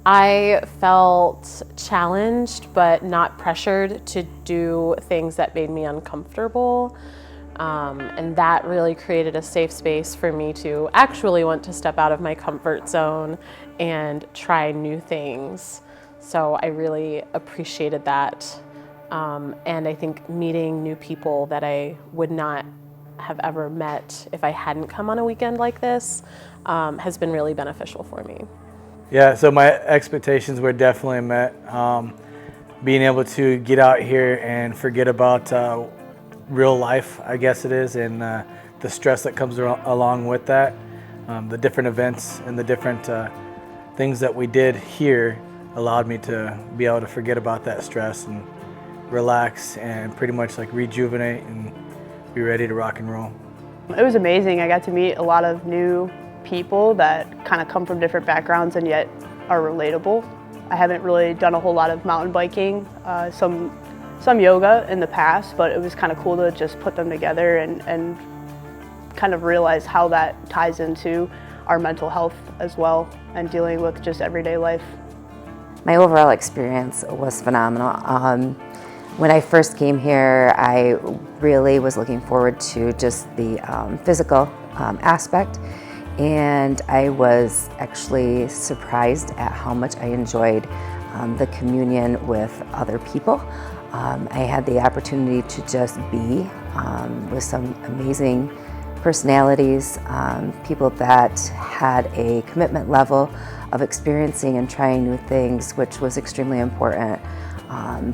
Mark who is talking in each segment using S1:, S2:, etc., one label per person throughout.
S1: I felt challenged but not pressured to do things that made me uncomfortable. And that really created a safe space for me to actually want to step out of my comfort zone and try new things. So I really appreciated that. And I think meeting new people that I would not have ever met if I hadn't come on a weekend like this has been really beneficial for me.
S2: Yeah, so my expectations were definitely met. Being able to get out here and forget about real life, I guess it is, and the stress that comes along with that. The different events and the different things that we did here allowed me to be able to forget about that stress and relax and pretty much like rejuvenate and be ready to rock and roll.
S3: It was amazing. I got to meet a lot of new people that kind of come from different backgrounds and yet are relatable. I haven't really done a whole lot of mountain biking, some yoga in the past, but it was kind of cool to just put them together and kind of realize how that ties into our mental health as well and dealing with just everyday life.
S4: My overall experience was phenomenal. When I first came here, I really was looking forward to just the physical aspect, and I was actually surprised at how much I enjoyed the communion with other people. I had the opportunity to just be with some amazing personalities, people that had a commitment level of experiencing and trying new things, which was extremely important.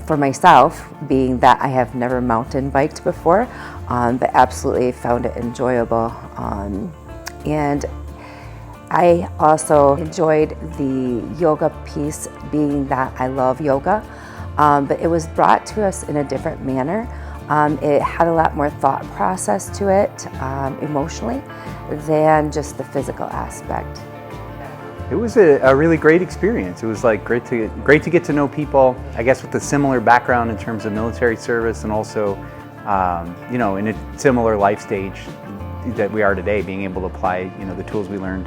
S4: For myself, being that I have never mountain biked before, but absolutely found it enjoyable. And I also enjoyed the yoga piece, being that I love yoga, but it was brought to us in a different manner. It had a lot more thought process to it emotionally than just the physical aspect.
S5: It was a really great experience. It was like great to get to know people, I guess, with a similar background in terms of military service, and also, you know, in a similar life stage that we are today, being able to apply, you know, the tools we learned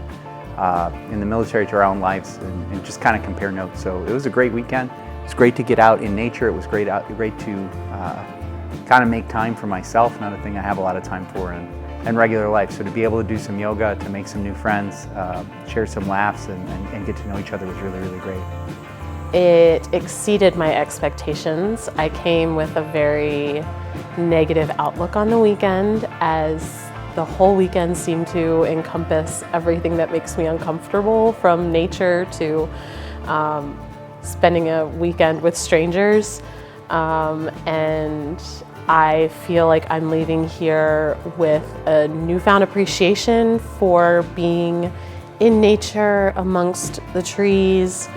S5: in the military to our own lives and just kind of compare notes. So it was a great weekend. It was great to get out in nature. It was great to kind of make time for myself, not a thing I have a lot of time for in regular life. So to be able to do some yoga, to make some new friends, share some laughs and get to know each other was really, really great.
S1: It exceeded my expectations. I came with a very negative outlook on the weekend, as the whole weekend seemed to encompass everything that makes me uncomfortable, from nature to spending a weekend with strangers. And I feel like I'm leaving here with a newfound appreciation for being in nature amongst the trees.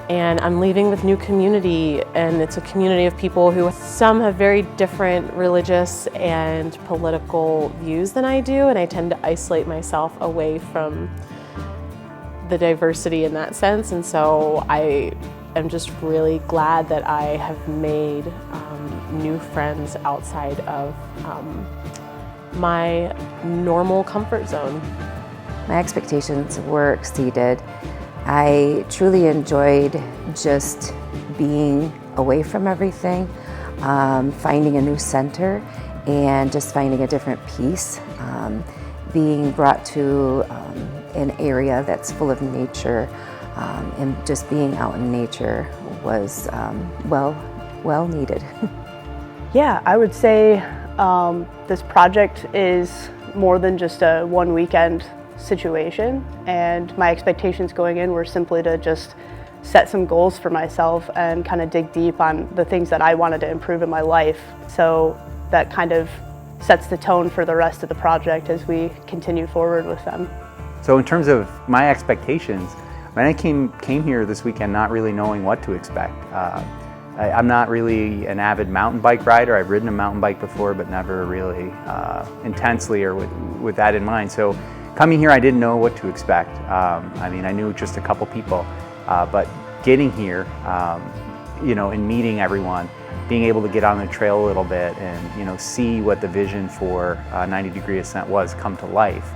S1: And I'm leaving with new community, and it's a community of people who some have very different religious and political views than I do, and I tend to isolate myself away from the diversity in that sense. And so I am just really glad that I have made new friends outside of my normal comfort zone.
S4: My expectations were exceeded. I truly enjoyed just being away from everything, finding a new center, and just finding a different peace. Being brought to an area that's full of nature, and just being out in nature was well needed.
S3: Yeah, I would say this project is more than just a one weekend situation, and my expectations going in were simply to just set some goals for myself and kind of dig deep on the things that I wanted to improve in my life. So that kind of sets the tone for the rest of the project as we continue forward with them.
S5: So in terms of my expectations, when I came here this weekend not really knowing what to expect. I'm not really an avid mountain bike rider. I've ridden a mountain bike before, but never really intensely or with that in mind. So coming here, I didn't know what to expect. I mean, I knew just a couple people, but getting here, you know, and meeting everyone, being able to get on the trail a little bit and, you know, see what the vision for 90 Degree Ascent was come to life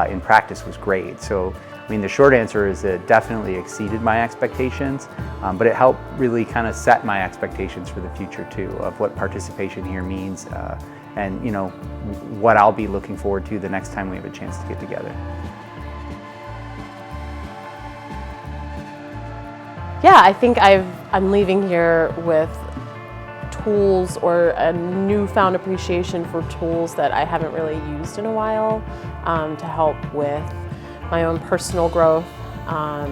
S5: in practice was great. So I mean, the short answer is it definitely exceeded my expectations, but it helped really kind of set my expectations for the future too, of what participation here means, and you know, what I'll be looking forward to the next time we have a chance to get together.
S1: Yeah, I think I'm leaving here with tools, or a newfound appreciation for tools that I haven't really used in a while, to help with my own personal growth. I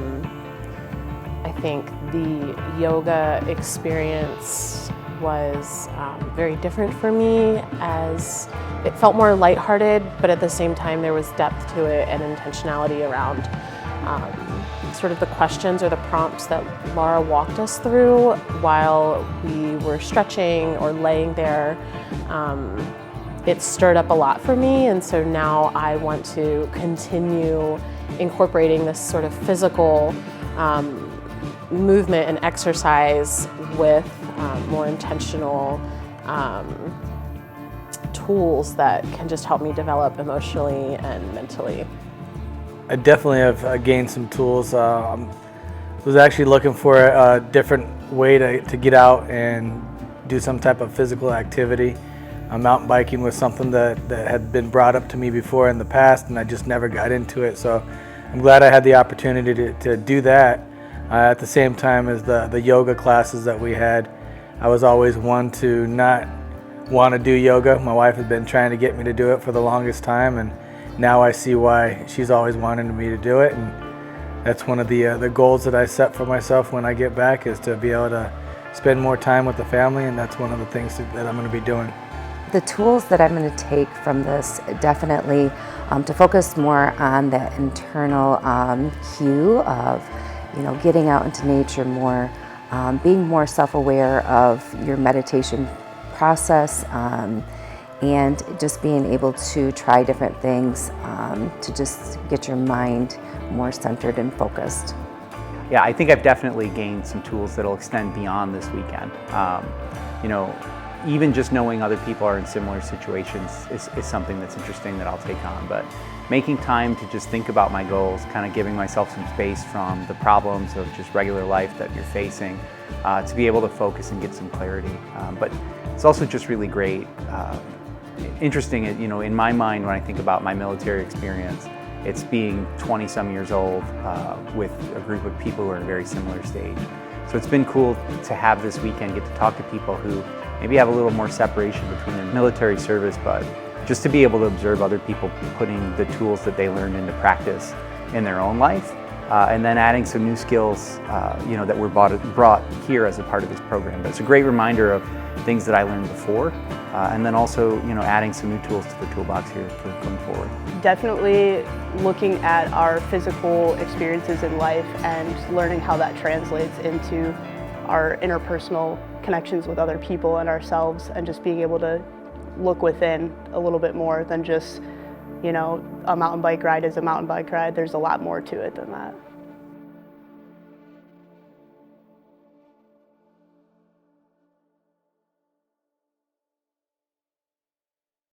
S1: think the yoga experience was very different for me, as it felt more lighthearted, but at the same time there was depth to it and intentionality around sort of the questions or the prompts that Laura walked us through while we were stretching or laying there. It stirred up a lot for me, and so now I want to continue incorporating this sort of physical movement and exercise with more intentional tools that can just help me develop emotionally and mentally.
S2: I definitely have gained some tools. I was actually looking for a different way to get out and do some type of physical activity. Mountain biking was something that had been brought up to me before in the past, and I just never got into it. So I'm glad I had the opportunity to do that. At the same time as the yoga classes that we had, I was always one to not want to do yoga. My wife had been trying to get me to do it for the longest time, and now I see why she's always wanted me to do it. And that's one of the goals that I set for myself when I get back, is to be able to spend more time with the family, and that's one of the things that I'm going to be doing.
S4: The tools that I'm going to take from this, definitely to focus more on the internal cue of, you know, getting out into nature more, being more self-aware of your meditation process, and just being able to try different things to just get your mind more centered and focused.
S5: Yeah, I think I've definitely gained some tools that'll extend beyond this weekend. You know, even just knowing other people are in similar situations is something that's interesting that I'll take on. But making time to just think about my goals, kind of giving myself some space from the problems of just regular life that you're facing, to be able to focus and get some clarity. But it's also just really great, interesting, you know, in my mind when I think about my military experience, it's being 20-some years old with a group of people who are in a very similar stage. So it's been cool to have this weekend get to talk to people who maybe have a little more separation between their military service, but just to be able to observe other people putting the tools that they learned into practice in their own life, and then adding some new skills, you know, that were brought here as a part of this program. But it's a great reminder of things that I learned before, and then also, you know, adding some new tools to the toolbox here for going forward.
S3: Definitely looking at our physical experiences in life and learning how that translates into our interpersonal connections with other people and ourselves, and just being able to look within a little bit more than just, you know, a mountain bike ride is a mountain bike ride. There's a lot more to it than that.